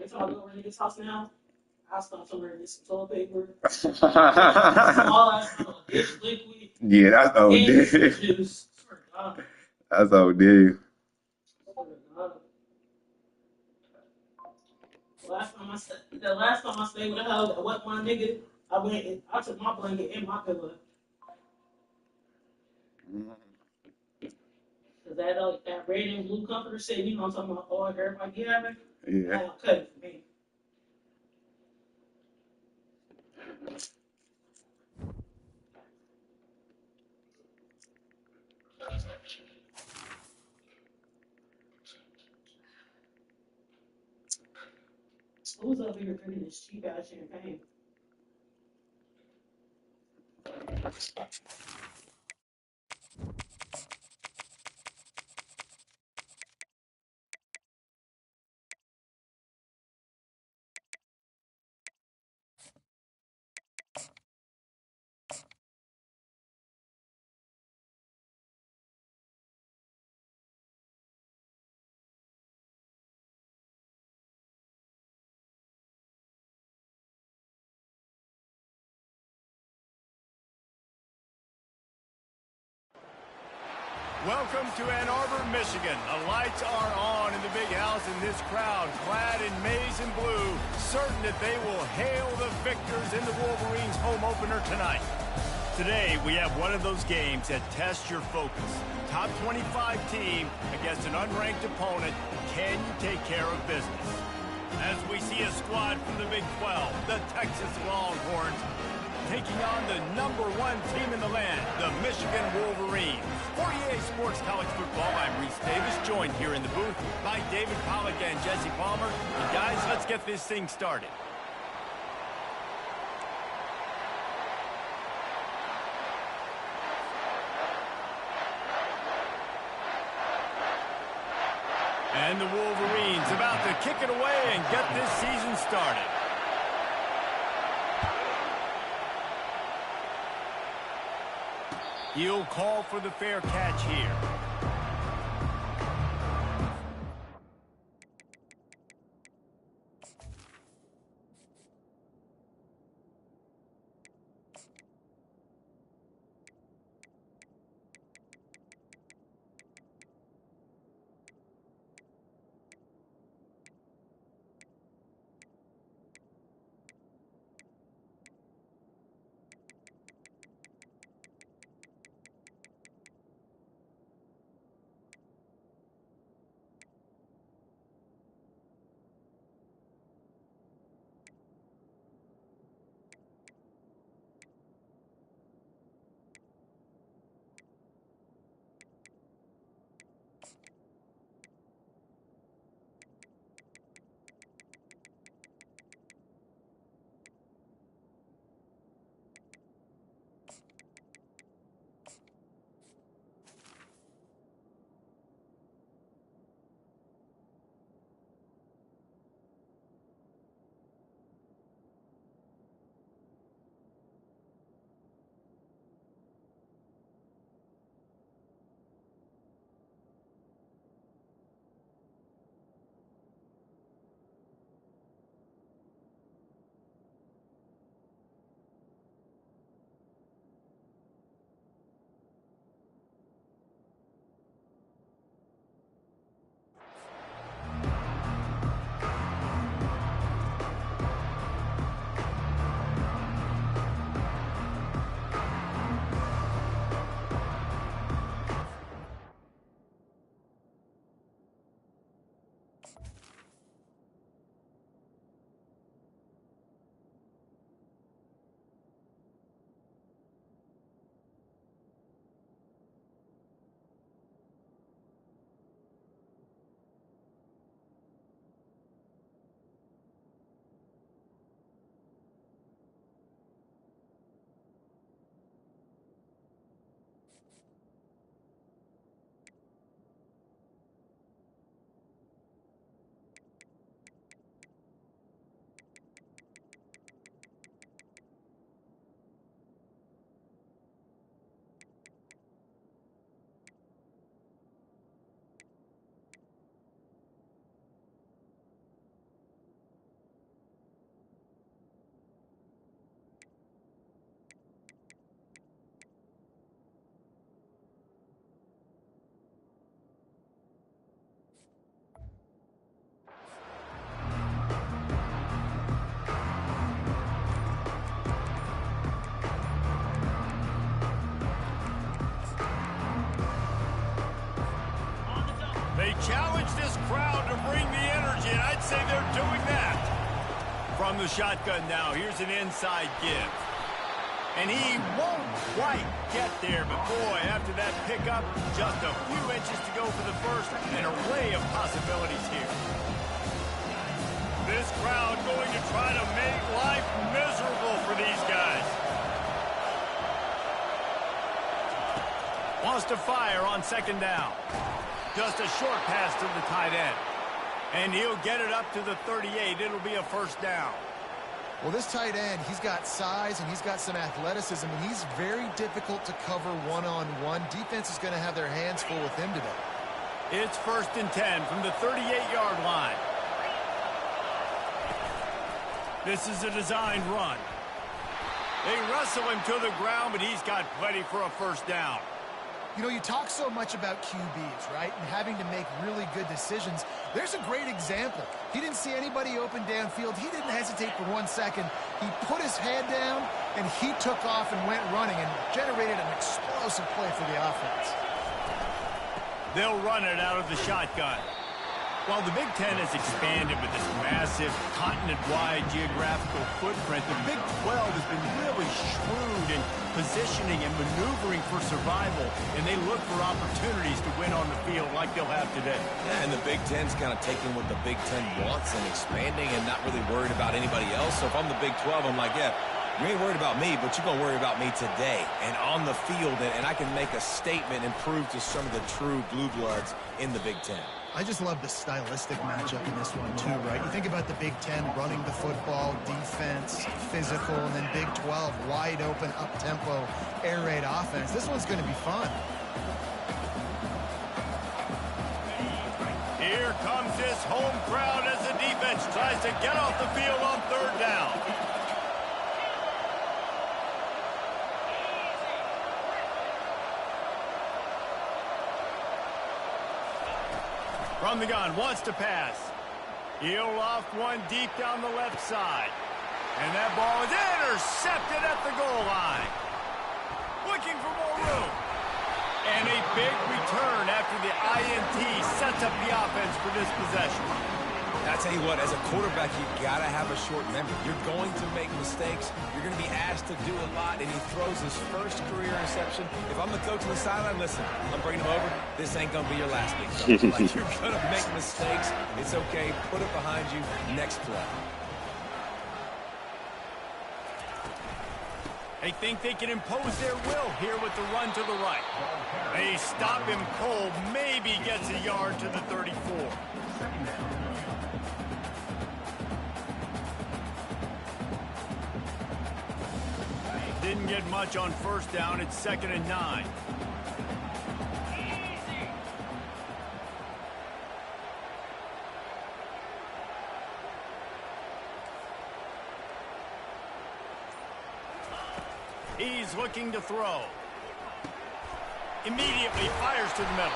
Every time I go over to niggas' house now, I stop somewhere and get some toilet paper. All that stuff, dish liquid. Yeah, that's OD. Juice. Swear to God. That's OD. Swear to God. The last time I stayed with a hoe that wasn't my nigga, I went and I took my blanket and my pillow. Cause that red and blue comforter set, you know what I'm talking about, all everybody be having. Yeah. That one cut it for me. Who's over here drinking this cheap ass champagne? Welcome to Ann Arbor, Michigan. The lights are on in the big house, and this crowd, clad in maize and blue, certain that they will hail the victors in the Wolverines' home opener tonight. Today, we have one of those games that tests your focus. Top 25 team against an unranked opponent. Can you take care of business? As we see a squad from the Big 12, the Texas Longhorns, taking on the #1 team in the land, the Michigan Wolverines. For EA Sports College Football, I'm Reese Davis, joined here in the booth by David Pollack and Jesse Palmer. And guys, let's get this thing started. And the Wolverines about to kick it away and get this season started. He'll call for the fair catch here. From the shotgun now, here's an inside give. And he won't quite get there, but boy, after that pickup, just a few inches to go for the first, and an array of possibilities here. This crowd going to try to make life miserable for these guys. Wants to fire on second down. Just a short pass to the tight end. And he'll get it up to the 38. It'll be a first down. Well, this tight end, he's got size and he's got some athleticism, and he's very difficult to cover one-on-one. Defense is going to have their hands full with him today. It's 1st and 10 from the 38-yard line. This is a designed run. They wrestle him to the ground, but he's got plenty for a first down. You know, you talk so much about QBs, right, and having to make really good decisions. There's a great example. He didn't see anybody open downfield. He didn't hesitate for 1 second. He put his head down, and he took off and went running and generated an explosive play for the offense. They'll run it out of the shotgun. While the Big Ten has expanded with this massive continent-wide geographical footprint, the Big 12 has been really shrewd in positioning and maneuvering for survival, and they look for opportunities to win on the field like they'll have today. Yeah, and the Big Ten's kind of taking what the Big Ten wants and expanding and not really worried about anybody else. So if I'm the Big 12, I'm like, yeah, you ain't worried about me, but you're going to worry about me today and on the field, and I can make a statement and prove to some of the true blue bloods in the Big Ten. I just love the stylistic matchup in this one, too, right? You think about the Big Ten running the football, defense, physical, and then Big 12, wide open, up-tempo, air raid offense. This one's going to be fun. Here comes this home crowd as the defense tries to get off the field on 3rd down. From the gun, wants to pass. He'll loft one deep down the left side. And that ball is intercepted at the goal line. Looking for more room. And a big return after the INT sets up the offense for this possession. I tell you what, as a quarterback, you got to have a short memory. You're going to make mistakes. You're going to be asked to do a lot, and he throws his first career interception. If I'm the coach on the sideline, listen, I'm bringing him over. This ain't going to be your last big throw. Like, you're going to make mistakes. It's okay. Put it behind you. Next play. They think they can impose their will here with the run to the right. They stop him cold. Maybe gets a yard to the 34. Didn't get much on 1st down. It's 2nd and 9. He's looking to throw. Immediately fires to the middle.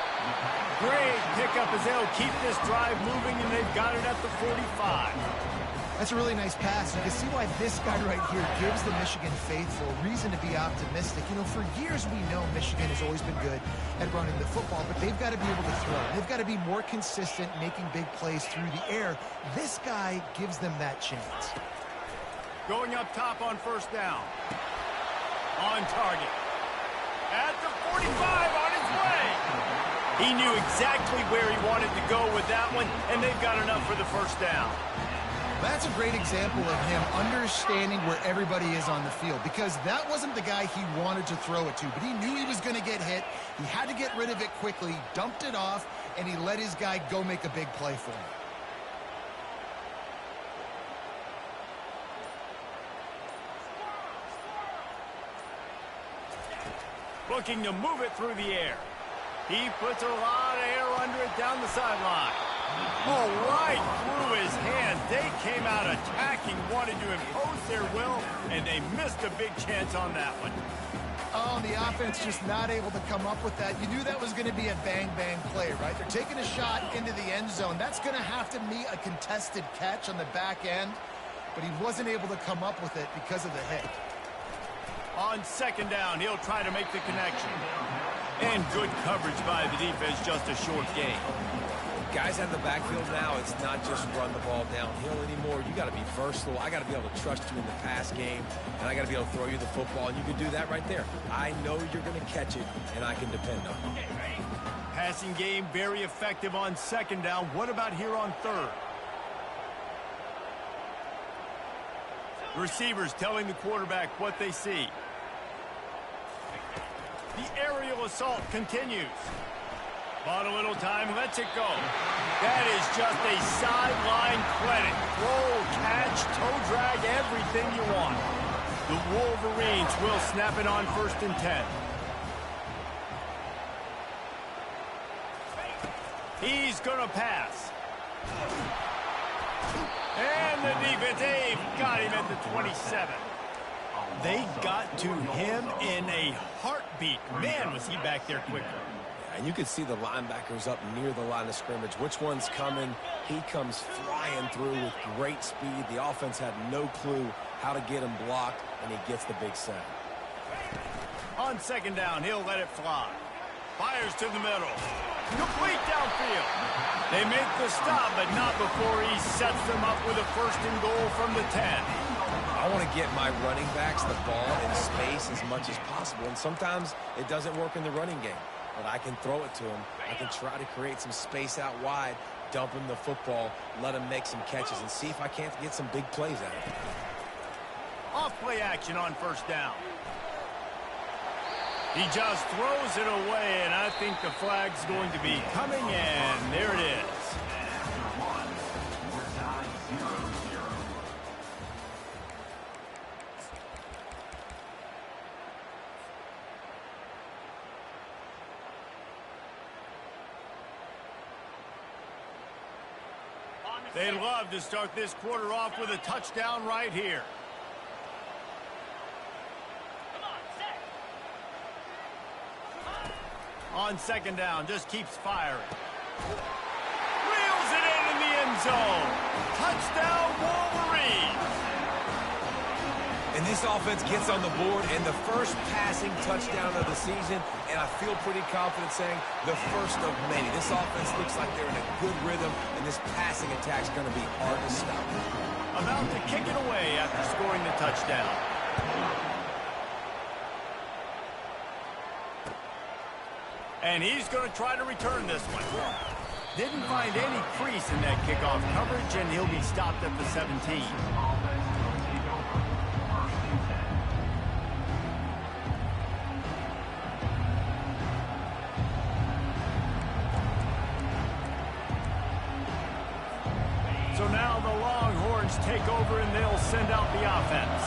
Great pickup as they'll keep this drive moving, and they've got it at the 45. That's a really nice pass. You can see why this guy right here gives the Michigan faithful reason to be optimistic. You know, for years we know Michigan has always been good at running the football, but they've got to be able to throw. They've got to be more consistent, making big plays through the air. This guy gives them that chance. Going up top on 1st down. On target. At the 45, on his way. He knew exactly where he wanted to go with that one, and they've got enough for the first down. That's a great example of him understanding where everybody is on the field, because that wasn't the guy he wanted to throw it to, but he knew he was going to get hit. He had to get rid of it quickly, dumped it off, and he let his guy go make a big play for him. Looking to move it through the air. He puts a lot of air under it down the sideline. Oh, right through his hands. They came out attacking, wanted to impose their will, and they missed a big chance on that one. Oh, the offense just not able to come up with that. You knew that was going to be a bang-bang play, right? They're taking a shot into the end zone. That's going to have to be a contested catch on the back end, but he wasn't able to come up with it because of the hit. On 2nd down, he'll try to make the connection. And good coverage by the defense, just a short gain. Guys out of the backfield now, it's not just run the ball downhill anymore. You got to be versatile. I got to be able to trust you in the pass game, and I got to be able to throw you the football, and you can do that right there. I know you're going to catch it, and I can depend on it. Passing game very effective on second down. What about here on third? Receivers telling the quarterback what they see. The aerial assault continues. Bought a little time, lets it go. That is just a sideline credit. Throw, catch, toe drag, everything you want. The Wolverines will snap it on 1st and 10. He's going to pass. And the defense, they've got him at the 27. They got to him in a heartbeat. Man, was he back there quickly. And you can see the linebackers up near the line of scrimmage. Which one's coming? He comes flying through with great speed. The offense had no clue how to get him blocked, and he gets the big sack. On second down, he'll let it fly. Fires to the middle. Complete downfield. They make the stop, but not before he sets them up with a 1st and goal from the 10. I want to get my running backs the ball in space as much as possible, and sometimes it doesn't work in the running game. But I can throw it to him. I can try to create some space out wide, dump him the football, let him make some catches, and see if I can't get some big plays out of it. Off play action on 1st down. He just throws it away, and I think the flag's going to be coming, and there it is. They'd love to start this quarter off with a touchdown right here. On second down, just keeps firing. Reels it in the end zone. Touchdown, Wolverines. And this offense gets on the board and the first passing touchdown of the season, and I feel pretty confident saying the first of many. This offense looks like they're in a good rhythm, and this passing attack's going to be hard to stop. About to kick it away after scoring the touchdown. And he's going to try to return this one. Didn't find any crease in that kickoff coverage, and he'll be stopped at the 17. So now the Longhorns take over, and they'll send out the offense.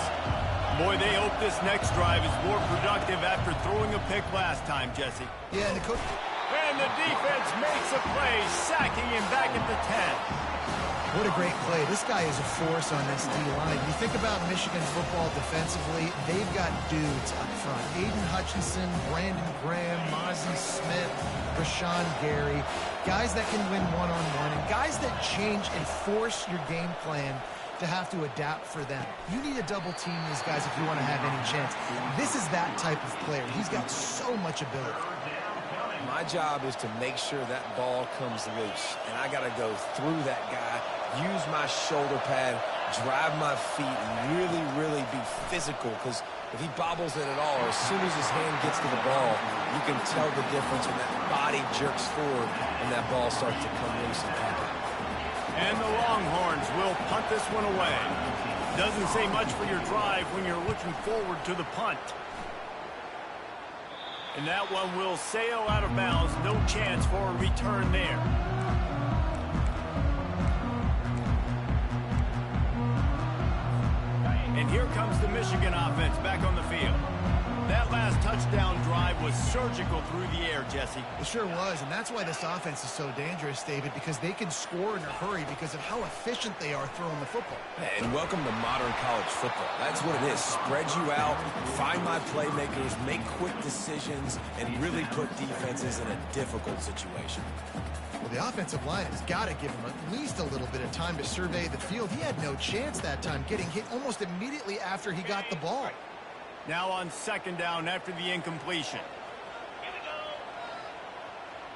Boy, they hope this next drive is more productive after throwing a pick last time, Jesse. Yeah, and the coach... And the defense makes a play, sacking him back at the 10. What a great play. This guy is a force on this D-line. You think about Michigan football defensively, they've got dudes up front. Aiden Hutchinson, Brandon Graham, Mozzie Smith, Rashawn Gary. Guys that can win one-on-one, and guys that change and force your game plan to have to adapt for them. You need to double team these guys if you want to have any chance. This is that type of player. He's got so much ability. My job is to make sure that ball comes loose, and I got to go through that guy, use my shoulder pad, drive my feet, and really, really be physical, because if he bobbles it at all, as soon as his hand gets to the ball, you can tell the difference when that body jerks forward and that ball starts to come loose and pop out. And the Longhorns will punt this one away. Doesn't say much for your drive when you're looking forward to the punt. And that one will sail out of bounds. No chance for a return there. And here comes the Michigan offense back on the field. That last touchdown drive was surgical through the air, Jesse. It sure was, and that's why this offense is so dangerous, David, because they can score in a hurry because of how efficient they are throwing the football. And welcome to modern college football. That's what it is. Spread you out, find my playmakers, make quick decisions, and really put defenses in a difficult situation. Well, the offensive line has got to give him at least a little bit of time to survey the field. He had no chance that time, getting hit almost immediately after he got the ball. Now on second down after the incompletion.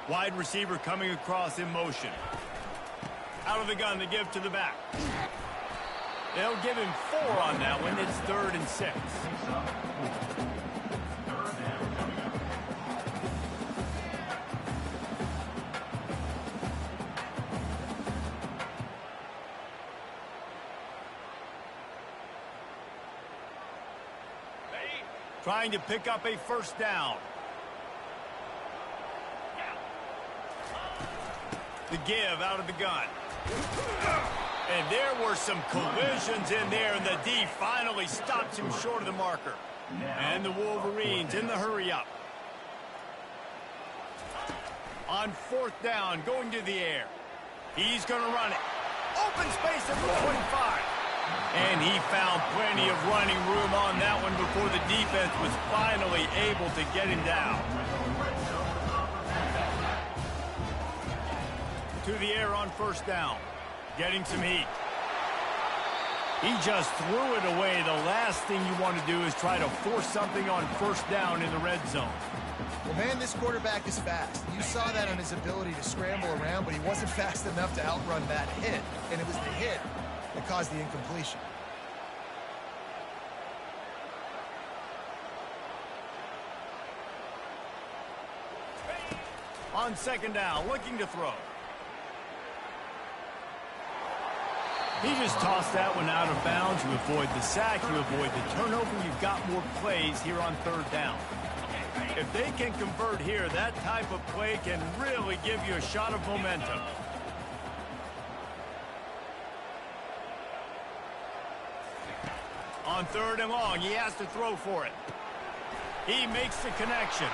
Wide receiver coming across in motion. Out of the gun to give to the back. They'll give him 4 on that one. It's 3rd and 6. Trying to pick up a first down. The give out of the gun. And there were some collisions in there, and the D finally stops him short of the marker. And the Wolverines in the hurry-up. On 4th down, going to the air. He's going to run it. Open space at the 25. And he found plenty of running room on that one before the defense was finally able to get him down. To the air on 1st down. Getting some heat. He just threw it away. The last thing you want to do is try to force something on 1st down in the red zone. Well, man, this quarterback is fast. You saw that on his ability to scramble around, but he wasn't fast enough to outrun that hit. And it was the hit that caused the incompletion. On 2nd down, looking to throw. He just tossed that one out of bounds. You avoid the sack, you avoid the turnover. You've got more plays here on 3rd down. If they can convert here, that type of play can really give you a shot of momentum. On 3rd and long, he has to throw for it. He makes the connection.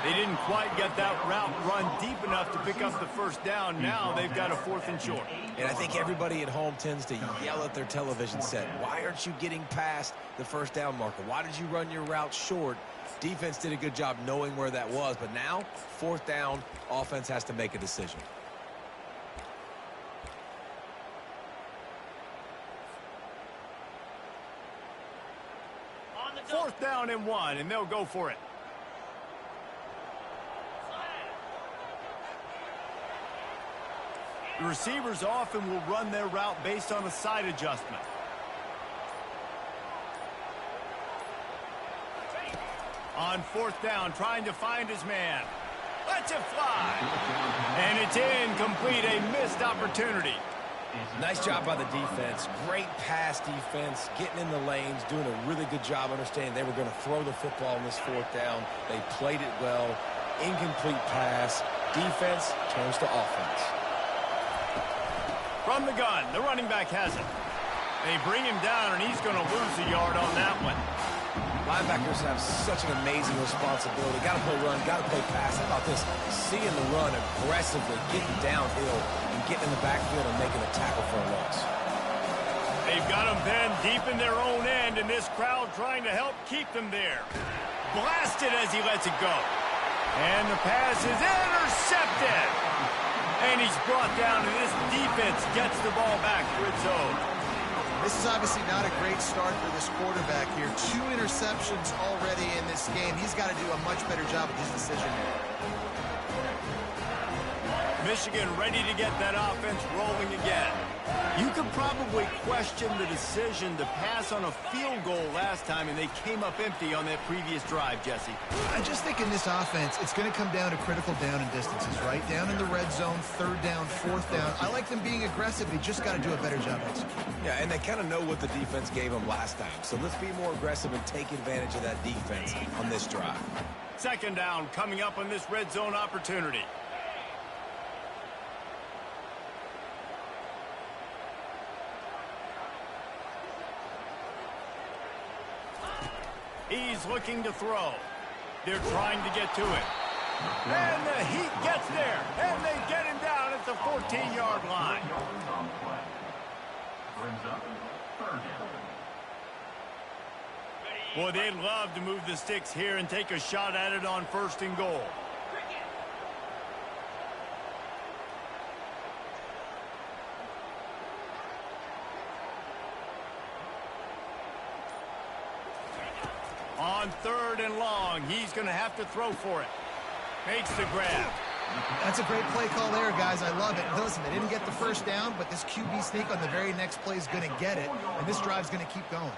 They didn't quite get that route run deep enough to pick up the first down. Now they've got a 4th and short. And I think everybody at home tends to yell at their television set. Why aren't you getting past the first down marker? Why did you run your route short? Defense did a good job knowing where that was. But now, 4th down, offense has to make a decision. 4th down and 1, and they'll go for it. The receivers often will run their route based on a side adjustment. On 4th down, trying to find his man. Lets it fly. And it's incomplete, a missed opportunity. Nice job by the defense. Great pass defense, getting in the lanes, doing a really good job understanding they were going to throw the football on this 4th down. They played it well. Incomplete pass. Defense turns to offense. From the gun, the running back has it. They bring him down, and he's going to lose a yard on that one. Linebackers have such an amazing responsibility. Got to play run, got to play pass. How about this? Seeing the run aggressively, getting downhill, and getting in the backfield and making a tackle for a loss. They've got him then deep in their own end, and this crowd trying to help keep them there. Blasted as he lets it go. And the pass is intercepted. And he's brought down, and this defense gets the ball back for its own. This is obviously not a great start for this quarterback here. 2 interceptions already in this game. He's got to do a much better job with his decision making. Michigan ready to get that offense rolling again. You could probably question the decision to pass on a field goal last time, and they came up empty on that previous drive, Jesse. I just think in this offense, it's going to come down to critical down and distances, right? Down in the red zone, 3rd down, 4th down. I like them being aggressive. They just got to do a better job executing. Yeah, and they kind of know what the defense gave them last time. So let's be more aggressive and take advantage of that defense on this drive. 2nd down coming up on this red zone opportunity. He's looking to throw. They're trying to get to it. And the heat gets there. And they get him down at the 14-yard line. Boy, they'd love to move the sticks here and take a shot at it on 1st and goal. On 3rd and long, he's going to have to throw for it. Makes the grab. That's a great play call there, guys. I love it. Listen, they didn't get the first down, but this QB sneak on the very next play is going to get it, and this drive's going to keep going.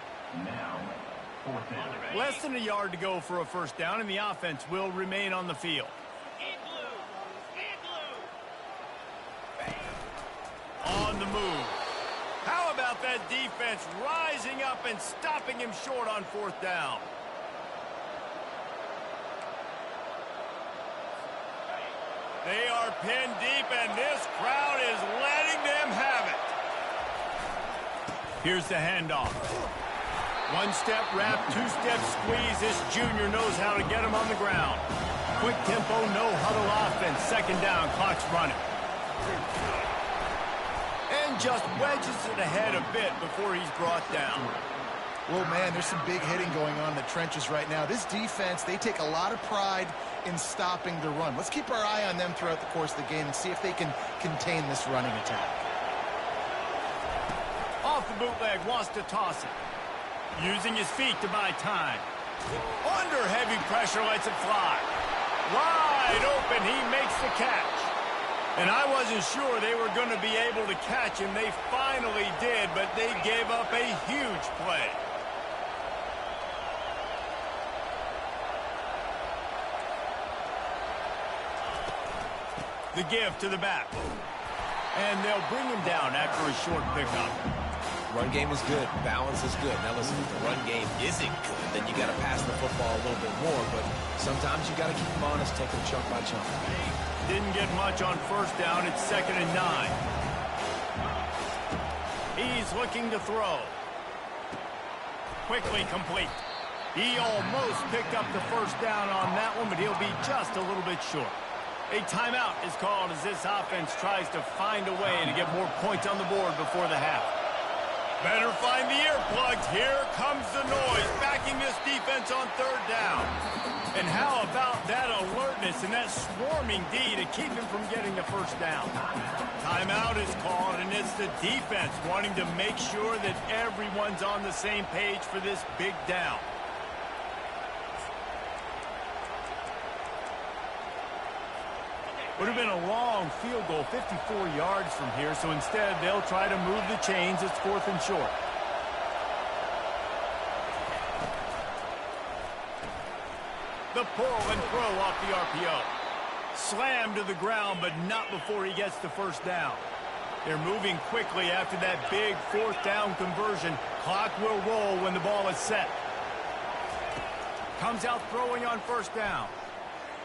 Less than a yard to go for a first down, and the offense will remain on the field. On the move. How about that defense rising up and stopping him short on fourth down? They are pinned deep, and this crowd is letting them have it. Here's the handoff. One-step wrap, two-step squeeze. This junior knows how to get him on the ground. Quick tempo, no-huddle offense. Second down, clock's running. And just wedges it ahead a bit before he's brought down. Well, man, there's some big hitting going on in the trenches right now. This defense, they take a lot of pride in stopping the run. Let's keep our eye on them throughout the course of the game and see if they can contain this running attack. Off the bootleg, wants to toss it. Using his feet to buy time. Under heavy pressure, lets it fly. Wide open, he makes the catch. And I wasn't sure they were going to be able to catch him. They finally did, but they gave up a huge play. The give to the back. And they'll bring him down after a short pickup. Run game is good. Balance is good. Now listen, if the run game isn't good, then you got to pass the football a little bit more. But sometimes you got to keep them honest, take them chunk by chunk. Didn't get much on first down. It's 2nd and 9. He's looking to throw. Quickly complete. He almost picked up the first down on that one, but he'll be just a little bit short. A timeout is called as this offense tries to find a way to get more points on the board before the half. Better find the earplugs. Here comes the noise, backing this defense on third down. And how about that alertness and that swarming D to keep him from getting the first down? Timeout is called, and it's the defense wanting to make sure that everyone's on the same page for this big down. Would have been a long field goal, 54 yards from here, so instead they'll try to move the chains. It's 4th and short. The pull and throw off the RPO. Slammed to the ground, but not before he gets the first down. They're moving quickly after that big 4th down conversion. Clock will roll when the ball is set. Comes out throwing on first down.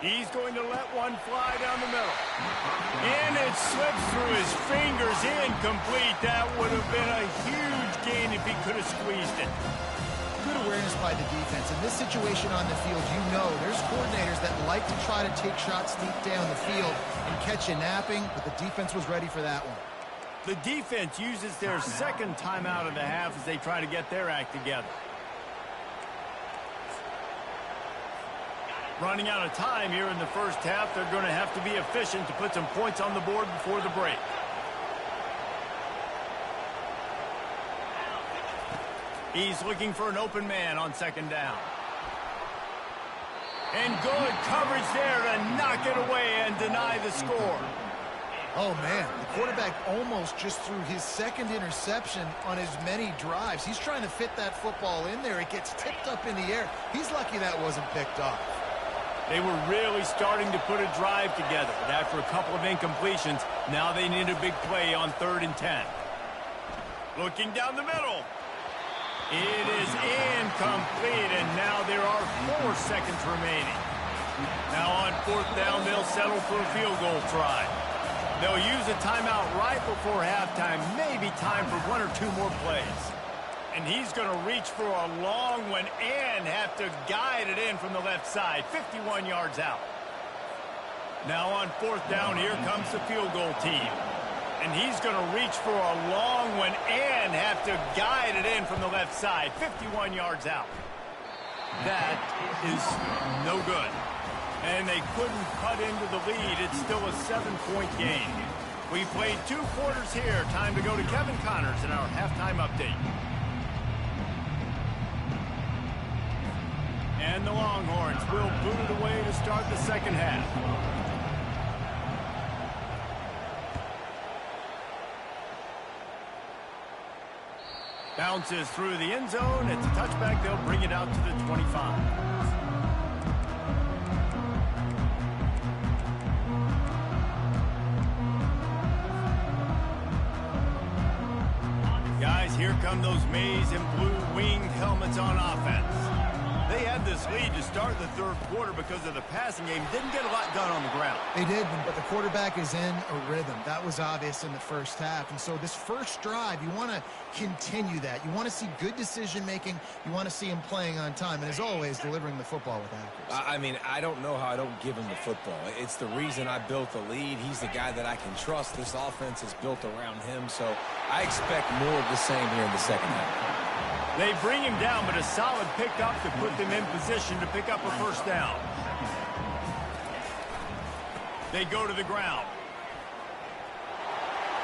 He's going to let one fly down the middle. And it slips through his fingers, incomplete. That would have been a huge gain if he could have squeezed it. Good awareness by the defense. In this situation on the field, you know there's coordinators that like to try to take shots deep down the field and catch you napping, but the defense was ready for that one. The defense uses their second timeout of the half as they try to get their act together. Running out of time here in the first half, they're going to have to be efficient to put some points on the board before the break. He's looking for an open man on second down. And good coverage there to knock it away and deny the score. Oh, man, the quarterback almost just threw his second interception on as many drives. He's trying to fit that football in there. It gets tipped up in the air. He's lucky that wasn't picked off. They were really starting to put a drive together, but after a couple of incompletions, now they need a big play on 3rd and 10. Looking down the middle. It is incomplete, and now there are 4 seconds remaining. Now on 4th down, they'll settle for a field goal try. They'll use a timeout right before halftime, maybe time for 1 or 2 more plays. And he's going to reach for a long one and have to guide it in from the left side, 51 yards out. Now on 4th down, here comes the field goal team. And he's going to reach for a long one and have to guide it in from the left side, 51 yards out. That is no good. And they couldn't cut into the lead. It's still a 7-point game. We played 2 quarters here. Time to go to Kevin Connors in our halftime update. And the Longhorns will boot it away to start the second half. Bounces through the end zone. It's a touchback. They'll bring it out to the 25. Guys, here come those maize and blue winged helmets on offense. They had this lead to start the third quarter because of the passing game. Didn't get a lot done on the ground. They did, but the quarterback is in a rhythm. That was obvious in the first half. And so this first drive, you want to continue that. You want to see good decision-making. You want to see him playing on time. And as always, delivering the football with accuracy. I mean, I don't know how I don't give him the football. It's the reason I built the lead. He's the guy that I can trust. This offense is built around him. So I expect more of the same here in the second half. They bring him down, but a solid pickup to put them in position to pick up a first down. They go to the ground.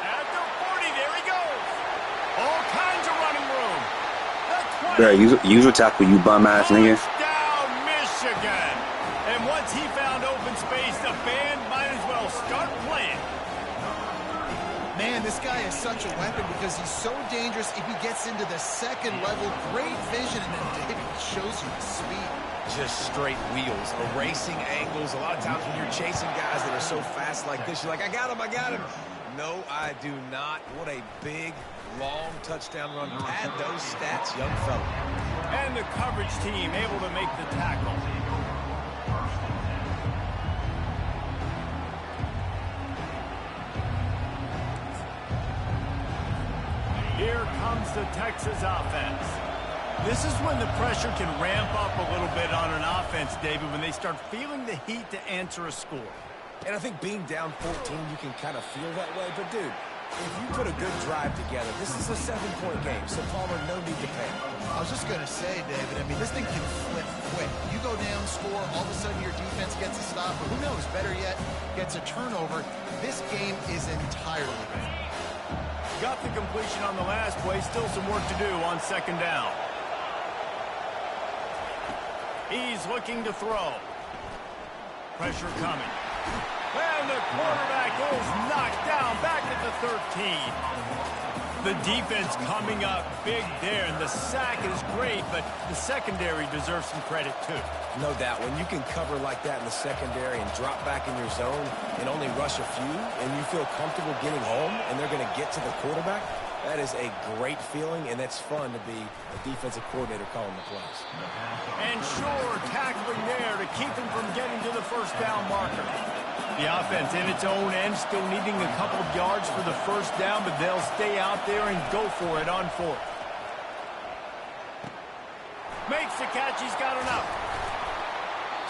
At the 40, there he goes. All kinds of running room. The 20. Bro, use a tackle, you bum-ass nigga. Touchdown, Michigan. And once he found open space, the band might as well start playing. Man, this guy is such a weapon because he's so dangerous if he gets into the second level. Great vision, and then David shows you the speed. Just straight wheels, erasing angles. A lot of times when you're chasing guys that are so fast like this, you're like, I got him, I got him. No, I do not. What a big, long touchdown run. Add those stats, young fella. And the coverage team able to make the tackle. Here comes the Texas offense. This is when the pressure can ramp up a little bit on an offense, David, when they start feeling the heat to answer a score. And I think being down 14, you can kind of feel that way. But, dude, if you put a good drive together, this is a 7-point game, so Palmer, no need to panic. I was just going to say, David, I mean, this thing can flip quick. You go down, score, all of a sudden your defense gets a stop, or who knows, better yet, gets a turnover. This game is entirely different. Got the completion on the last play. Still some work to do on second down. He's looking to throw. Pressure coming. And the quarterback is knocked down back at the 13. The defense coming up big there, and the sack is great, but the secondary deserves some credit too. No doubt. When you can cover like that in the secondary and drop back in your zone and only rush a few, and you feel comfortable getting home, and they're going to get to the quarterback, that is a great feeling, and it's fun to be a defensive coordinator calling the plays. And sure, tackling there to keep him from getting to the first down marker. The offense in its own end, still needing a couple of yards for the first down, but they'll stay out there and go for it on fourth. Makes the catch, he's got enough.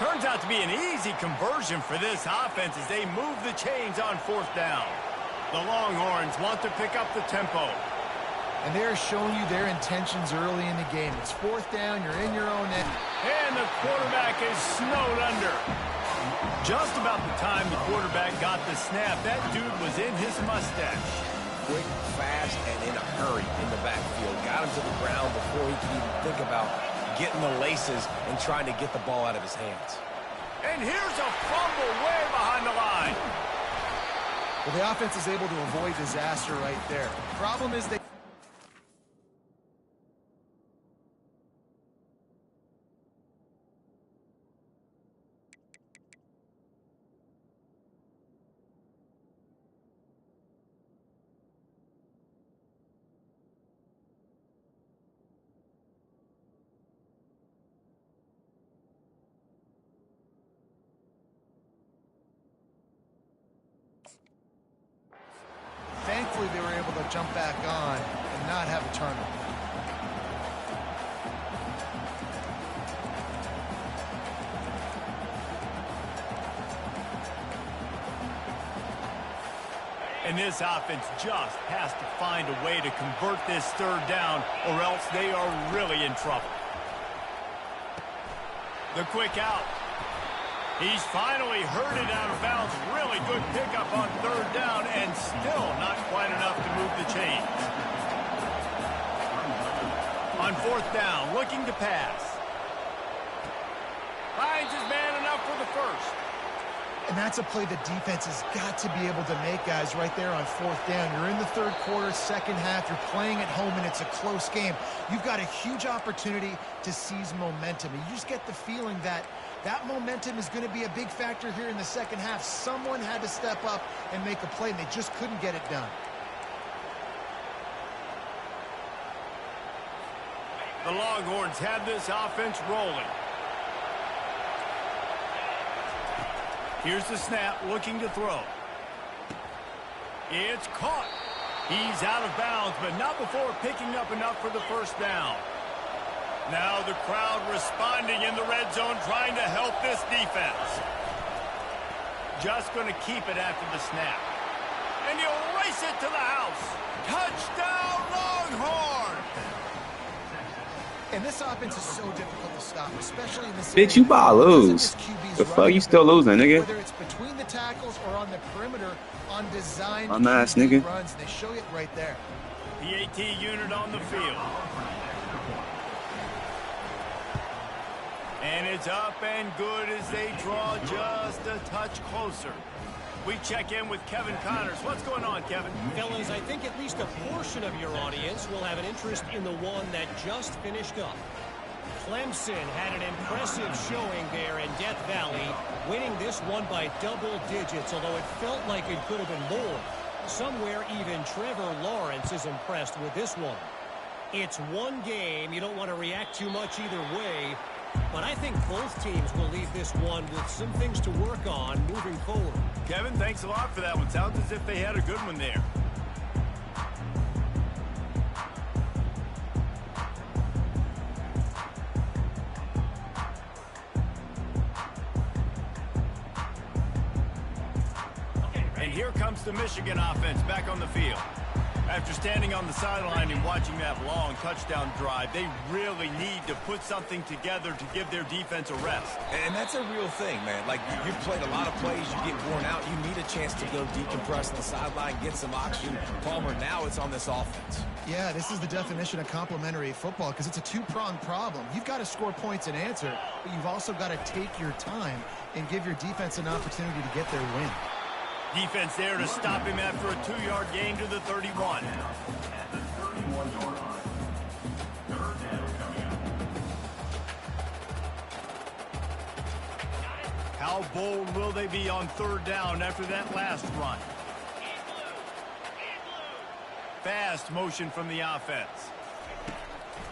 Turns out to be an easy conversion for this offense as they move the chains on fourth down. The Longhorns want to pick up the tempo. And they're showing you their intentions early in the game. It's fourth down, you're in your own end. And the quarterback is snowed under. Just about the time the quarterback got the snap, that dude was in his mustache. Quick, fast, and in a hurry in the backfield. Got him to the ground before he could even think about getting the laces and trying to get the ball out of his hands. And here's a fumble way behind the line. Well, the offense is able to avoid disaster right there. Problem is they... Thankfully, they were able to jump back on and not have a turnover. And this offense just has to find a way to convert this third down, or else they are really in trouble. The quick out. He's finally herded out of bounds. Really good pickup on third down, and still not quite enough to move the chains. On fourth down, looking to pass. Finds his man enough for the first. And that's a play the defense has got to be able to make, guys, right there on fourth down. You're in the third quarter, second half. You're playing at home, and it's a close game. You've got a huge opportunity to seize momentum. And you just get the feeling that that momentum is going to be a big factor here in the second half. Someone had to step up and make a play, and they just couldn't get it done. The Longhorns have this offense rolling. Here's the snap, looking to throw. It's caught. He's out of bounds, but not before picking up enough for the first down. Now the crowd responding in the red zone, trying to help this defense. Just going to keep it after the snap. And he'll race it to the house. Touchdown, Longhorn! And this offense is so difficult to stop, especially in this Bitch, you about to lose. The fuck you still losing, nigga? Whether it's between the tackles or on the perimeter on design ass nigga runs, they show it right there. The AT unit on the field. And it's up and good as they draw just a touch closer. We check in with Kevin Connors. What's going on, Kevin? Fellas, I think at least a portion of your audience will have an interest in the one that just finished up. Clemson had an impressive showing there in Death Valley, winning this one by double digits, although it felt like it could have been more. Somewhere even Trevor Lawrence is impressed with this one. It's one game. You don't want to react too much either way, but I think both teams will leave this one with some things to work on moving forward. Kevin, thanks a lot for that one. Sounds as if they had a good one there. And here comes the Michigan offense back on the field. After standing on the sideline and watching that long touchdown drive, they really need to put something together to give their defense a rest. And that's a real thing, man. Like, you've played a lot of plays, you get worn out, you need a chance to go decompress on the sideline, get some oxygen. Palmer, now it's on this offense. Yeah, this is the definition of complementary football because it's a two-pronged problem. You've got to score points and answer, but you've also got to take your time and give your defense an opportunity to get their win. Defense there to stop him after a 2-yard gain to the 31. How bold will they be on third down after that last run? Fast motion from the offense.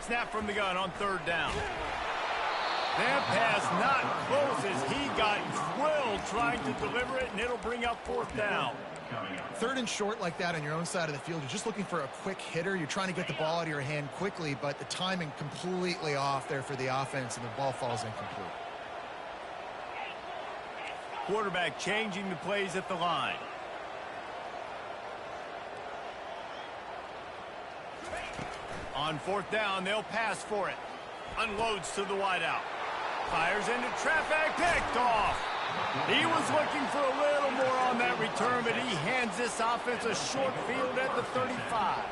Snap from the gun on third down. That pass not close as he got drilled trying to deliver it, and it'll bring up fourth down. Third and short like that on your own side of the field, you're just looking for a quick hitter. You're trying to get the ball out of your hand quickly, but the timing completely off there for the offense, and the ball falls incomplete. Quarterback changing the plays at the line. On fourth down, they'll pass for it. Unloads to the wideout. Fires into traffic, picked off. He was looking for a little more on that return, but he hands this offense a short field at the 35.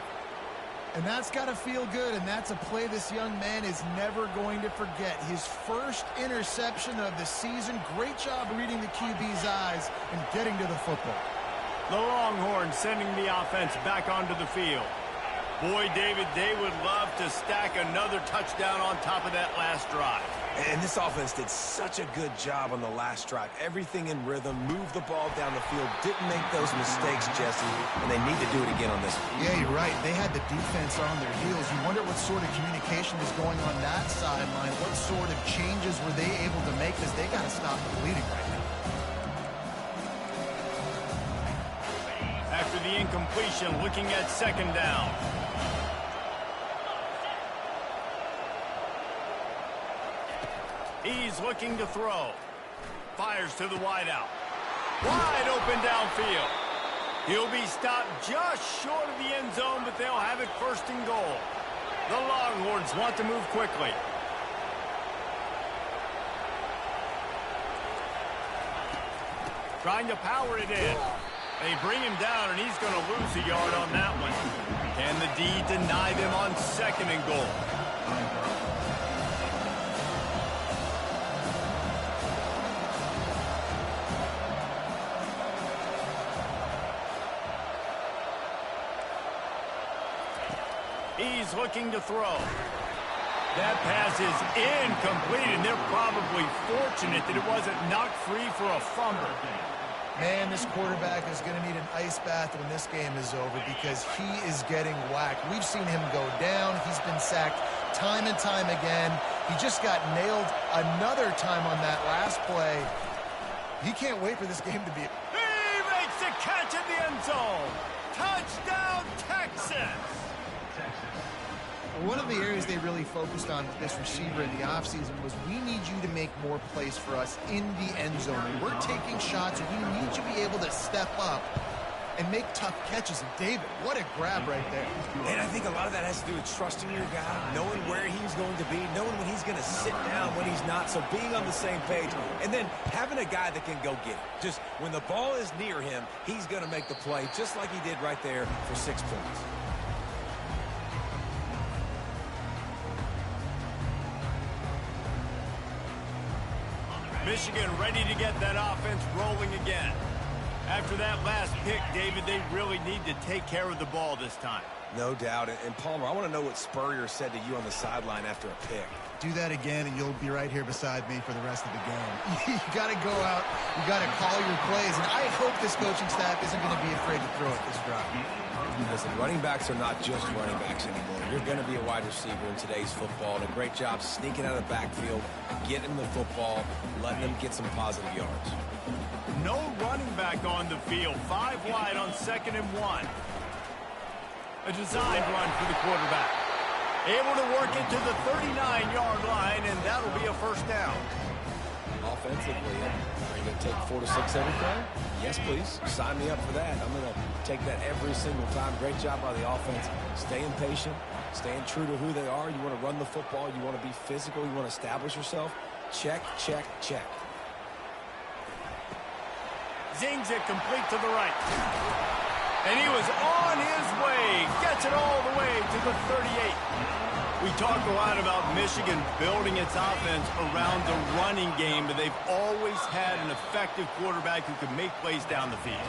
And that's got to feel good, and that's a play this young man is never going to forget. His first interception of the season. Great job reading the QB's eyes and getting to the football. The Longhorns sending the offense back onto the field. Boy, David, they would love to stack another touchdown on top of that last drive. And this offense did such a good job on the last drive. Everything in rhythm, moved the ball down the field, didn't make those mistakes, Jesse, and they need to do it again on this one. Yeah, you're right. They had the defense on their heels. You wonder what sort of communication was going on that sideline. What sort of changes were they able to make because they got to stop the bleeding right now. After the incompletion, looking at second down. He's looking to throw. Fires to the wideout. Wide open downfield. He'll be stopped just short of the end zone, but they'll have it first and goal. The Longhorns want to move quickly. Trying to power it in. They bring him down, and he's going to lose a yard on that one. Can the D deny them on second and goal? He's looking to throw. That pass is incomplete, and they're probably fortunate that it wasn't knocked free for a fumble. Man, this quarterback is going to need an ice bath when this game is over because he is getting whacked. We've seen him go down. He's been sacked time and time again. He just got nailed another time on that last play. He can't wait for this game to be... He makes the catch in the end zone. Touchdown, Texas! One of the areas they really focused on with this receiver in the offseason was we need you to make more plays for us in the end zone. When we're taking shots, we need you to be able to step up and make tough catches. And David, what a grab right there. And I think a lot of that has to do with trusting your guy, knowing where he's going to be, knowing when he's going to sit down, when he's not. So being on the same page, and then having a guy that can go get it. Just when the ball is near him, he's going to make the play, just like he did right there for 6 points. Michigan ready to get that offense rolling again. After that last pick, David, they really need to take care of the ball this time. No doubt. And Palmer, I want to know what Spurrier said to you on the sideline after a pick. Do that again, and you'll be right here beside me for the rest of the game. You got to go out. You got to call your plays. And I hope this coaching staff isn't going to be afraid to throw at this drive. Listen, running backs are not just running backs anymore. You're going to be a wide receiver in today's football. And a great job sneaking out of the backfield, getting the football, letting them get some positive yards. No running back on the field. 5 wide on 2nd and 1. A designed run for the quarterback. Able to work it to the 39-yard line, and that'll be a first down. Offensively, are you going to take 4 to 6 every play? Yes, please. Sign me up for that. I'm going to take that every single time. Great job by the offense. Staying patient, staying true to who they are. You want to run the football. You want to be physical. You want to establish yourself. Check, check, check. Zings it complete to the right. And he was on his way. Gets it all the way to the 38. We talk a lot about Michigan building its offense around the running game, but they've always had an effective quarterback who can make plays down the field.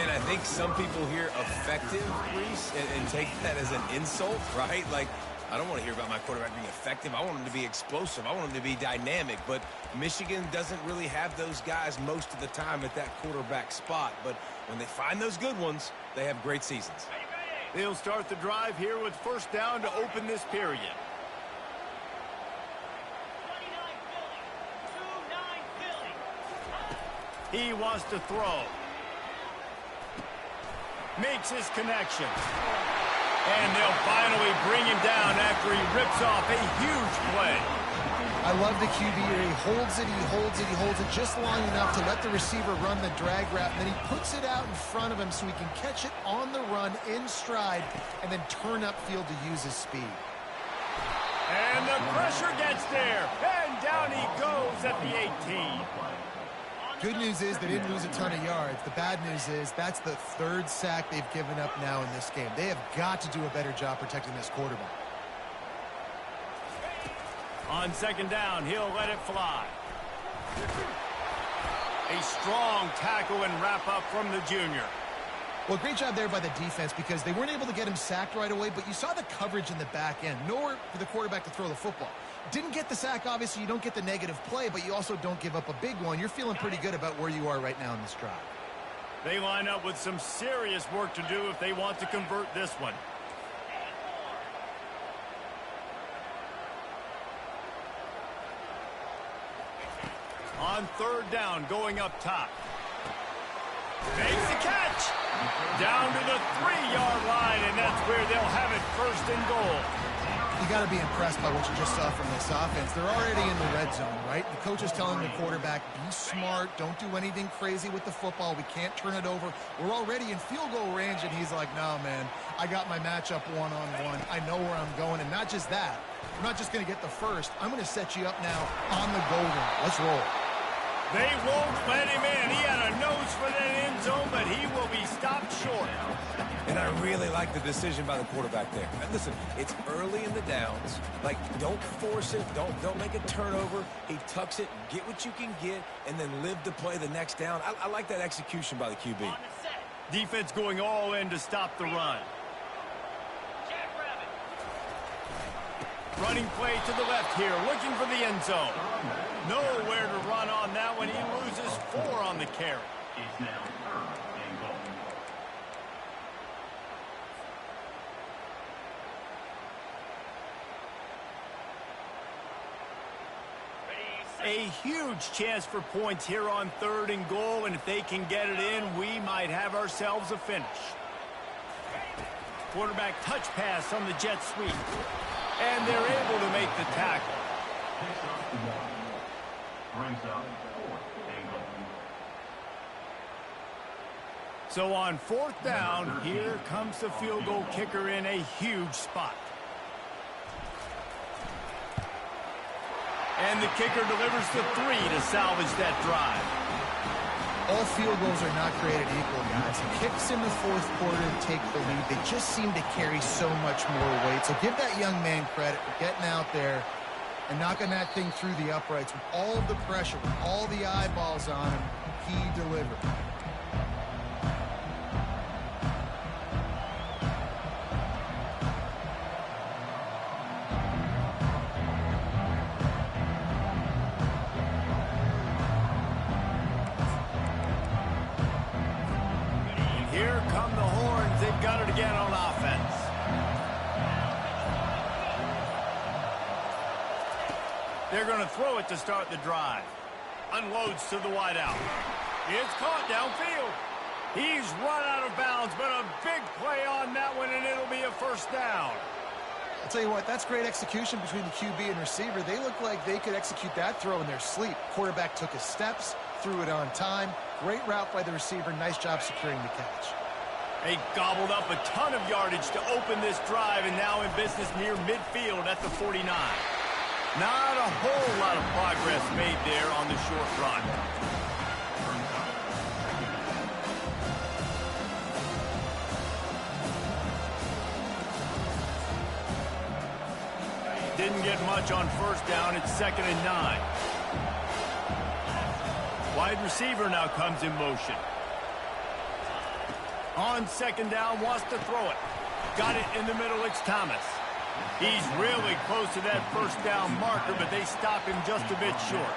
And I think some people hear effective, Reese, and take that as an insult, right? Like, I don't want to hear about my quarterback being effective. I want him to be explosive. I want him to be dynamic. But Michigan doesn't really have those guys most of the time at that quarterback spot. But when they find those good ones, they have great seasons. They'll start the drive here with first down to open this period. He wants to throw. Makes his connection. And they'll finally bring him down after he rips off a huge play. I love the QB here. He holds it, he holds it, he holds it just long enough to let the receiver run the drag route, and then he puts it out in front of him so he can catch it on the run in stride and then turn upfield to use his speed. And the pressure gets there, and down he goes at the 18. Good news is they didn't lose a ton of yards. The bad news is that's the 3rd sack they've given up now in this game. They have got to do a better job protecting this quarterback. On 2nd down, he'll let it fly. A strong tackle and wrap up from the junior. Well, great job there by the defense because they weren't able to get him sacked right away, but you saw the coverage in the back end. Nowhere for the quarterback to throw the football. Didn't get the sack, obviously. You don't get the negative play, but you also don't give up a big one. You're feeling pretty good about where you are right now in this drive. They line up with some serious work to do if they want to convert this one. On 3rd down, going up top. Makes the catch. Down to the 3-yard line, and that's where they'll have it 1st and goal. You got to be impressed by what you just saw from this offense. They're already in the red zone, right? The coach is telling the quarterback, be smart, don't do anything crazy with the football. We can't turn it over. We're already in field goal range, and he's like, no, man, I got my matchup one-on-one. I know where I'm going, and not just that. I'm not just going to get the first. I'm going to set you up now on the goal line. Let's roll. They won't let him in. He had a nose for that end zone, but he will be stopped short. And I really like the decision by the quarterback there. And listen, it's early in the downs. Like, don't force it. Don't make a turnover. He tucks it, get what you can get, and then live to play the next down. I like that execution by the QB. Defense going all in to stop the run. Running play to the left here, looking for the end zone. Nowhere to run on that one. He loses 4 on the carry. It's now 3rd and goal. A huge chance for points here on 3rd and goal, and if they can get it in, we might have ourselves a finish. Quarterback touch pass on the jet sweep, and they're able to make the tackle. Picks up 1. Brings up 4th and goal. So on 4th down, here comes the field goal kicker in a huge spot. And the kicker delivers the 3 to salvage that drive. All field goals are not created equal, guys. Kicks in the 4th quarter to take the lead. They just seem to carry so much more weight. So give that young man credit for getting out there and knocking that thing through the uprights with all of the pressure, with all the eyeballs on him. He delivered. Here come the horns. They've got it again on offense. They're going to throw it to start the drive. Unloads to the wideout. It's caught downfield. He's run out of bounds, but a big play on that one, and it'll be a 1st down. I'll tell you what, that's great execution between the QB and receiver. They look like they could execute that throw in their sleep. Quarterback took his steps, threw it on time. Great route by the receiver. Nice job securing the catch. They gobbled up a ton of yardage to open this drive, and now in business near midfield at the 49. Not a whole lot of progress made there on the short run. Didn't get much on 1st down. It's 2nd and 9. Wide receiver now comes in motion. On 2nd down, wants to throw it. Got it in the middle, it's Thomas. He's really close to that 1st down marker, but they stop him just a bit short.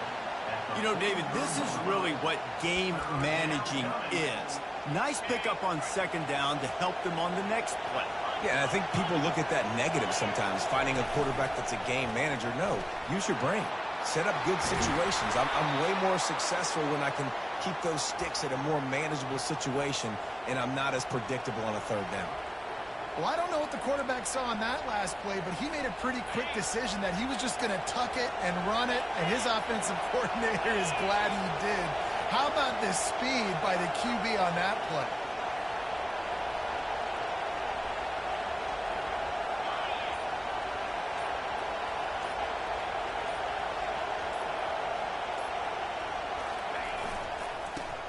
You know, David, this is really what game managing is. Nice pickup on 2nd down to help them on the next play. Yeah, and I think people look at that negative sometimes, finding a quarterback that's a game manager. No, use your brain. Set up good situations. I'm way more successful when I can keep those sticks at a more manageable situation, and I'm not as predictable on a 3rd down. Well, I don't know what the quarterback saw on that last play, but he made a pretty quick decision that he was just going to tuck it and run it, and his offensive coordinator is glad he did. How about this speed by the QB on that play?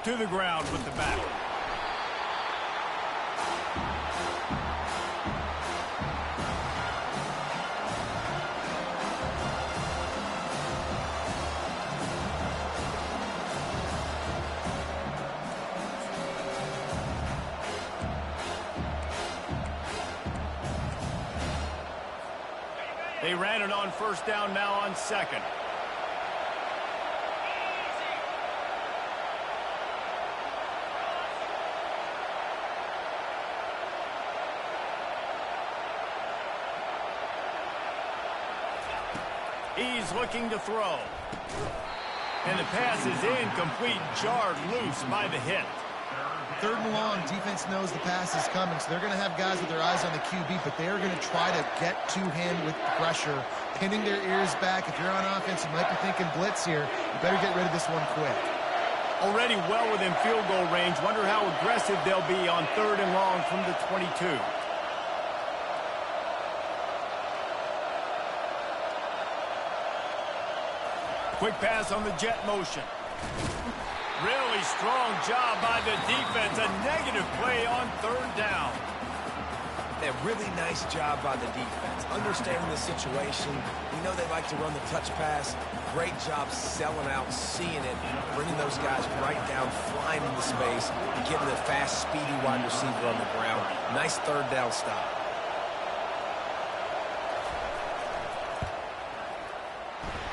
To the ground with the back. They ran it on 1st down, now on 2nd. He's looking to throw. And the pass is incomplete, jarred loose by the hit. 3rd and long, defense knows the pass is coming, so they're going to have guys with their eyes on the QB, but they are going to try to get two-hand with pressure, pinning their ears back. If you're on offense, you might be thinking blitz here. You better get rid of this one quick. Already well within field goal range. Wonder how aggressive they'll be on 3rd and long from the 22. Quick pass on the jet motion. Really strong job by the defense. A negative play on 3rd down. A really nice job by the defense, understanding the situation. We know they like to run the touch pass. Great job selling out, seeing it, bringing those guys right down, flying into space, and getting the fast, speedy wide receiver on the ground. Nice 3rd down stop.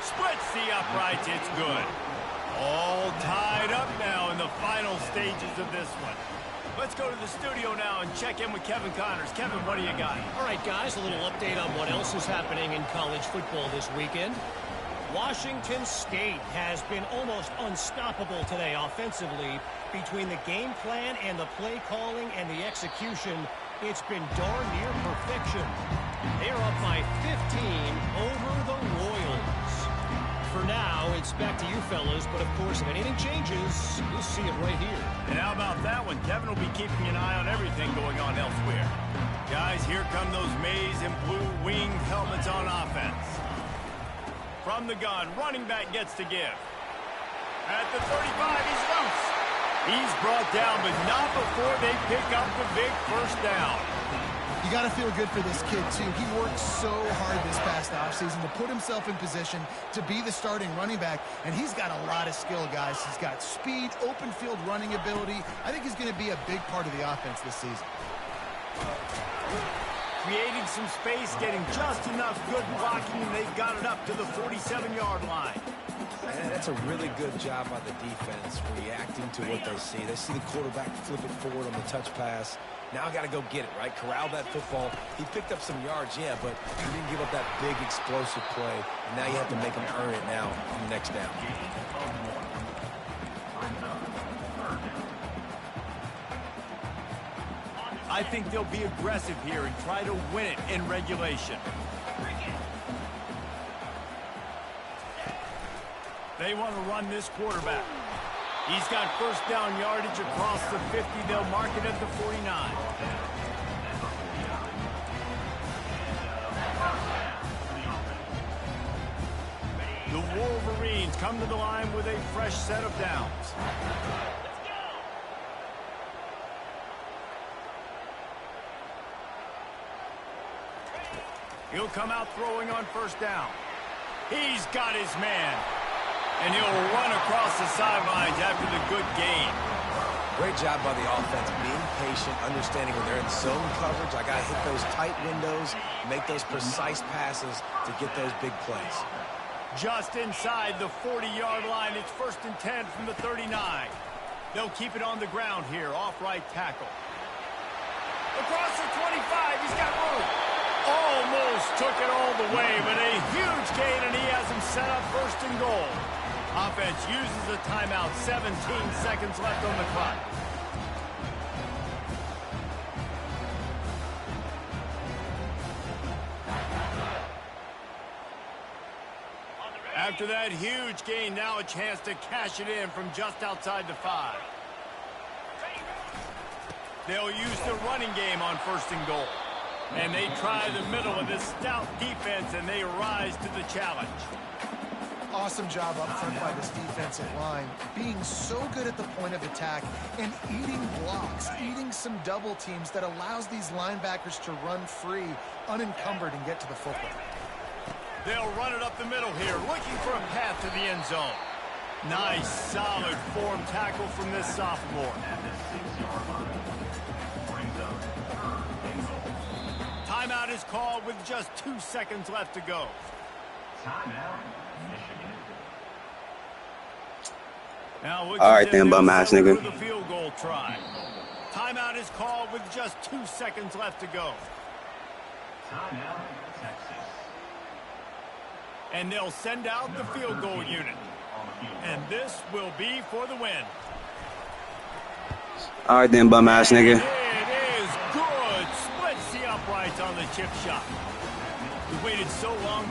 Splits the uprights. It's good. All tied up now in the final stages of this one. Let's go to the studio now and check in with Kevin Connors. Kevin, what do you got? All right, guys, a little update on what else is happening in college football this weekend. Washington State has been almost unstoppable today offensively. Between the game plan and the play calling and the execution, it's been darn near perfection. They're up by 15 over the Royals. For now, it's back to you fellas, but of course, if anything changes, you'll see it right here. And how about that one? Kevin will be keeping an eye on everything going on elsewhere. Guys, here come those maize and blue winged helmets on offense. From the gun, running back gets to give. At the 35, he's loose. He's brought down, but not before they pick up the big first down. You got to feel good for this kid, too. He worked so hard this past offseason to put himself in position to be the starting running back, and he's got a lot of skill, guys. He's got speed, open field running ability. I think he's going to be a big part of the offense this season. Creating some space, getting just enough good blocking, and they've got it up to the 47-yard line. And that's a really good job by the defense, reacting to what they see. They see the quarterback flip it forward on the touch pass. Now I got to go get it, right? Corral that football. He picked up some yards, yeah, but he didn't give up that big explosive play. And now you have to make him earn it now on the next down. I think they'll be aggressive here and try to win it in regulation. They want to run this quarterback. He's got first down yardage across the 50. They'll mark it at the 49. The Wolverines come to the line with a fresh set of downs. He'll come out throwing on first down. He's got his man. And he'll run across the sidelines after the good gain. Great job by the offense, being patient, understanding when they're in zone coverage. I got to hit those tight windows, make those precise passes to get those big plays. Just inside the 40-yard line, it's 1st and 10 from the 39. They'll keep it on the ground here, off right tackle. Across the 25, he's got room. Almost took it all the way, but a huge gain, and he has him set up 1st and goal. Offense uses a timeout, 17 seconds left on the clock. After that huge gain, now a chance to cash it in from just outside the 5. They'll use the running game on 1st and goal. And they try the middle of this stout defense, and they rise to the challenge. Awesome job up front by this defensive line, being so good at the point of attack and eating blocks, eating some double teams that allows these linebackers to run free, unencumbered, and get to the football. They'll run it up the middle here, looking for a path to the end zone. Nice, solid form tackle from this sophomore. Timeout is called with just 2 seconds left to go. Timeout, Michigan. Now All right then, bum ass nigga. The field goal try. Timeout is called with just 2 seconds left to go. Timeout, Texas. And they'll send out the field goal unit. And this will be for the win. All right then, bum ass nigga. It is good. Splits the uprights on the chip shot. We waited so long to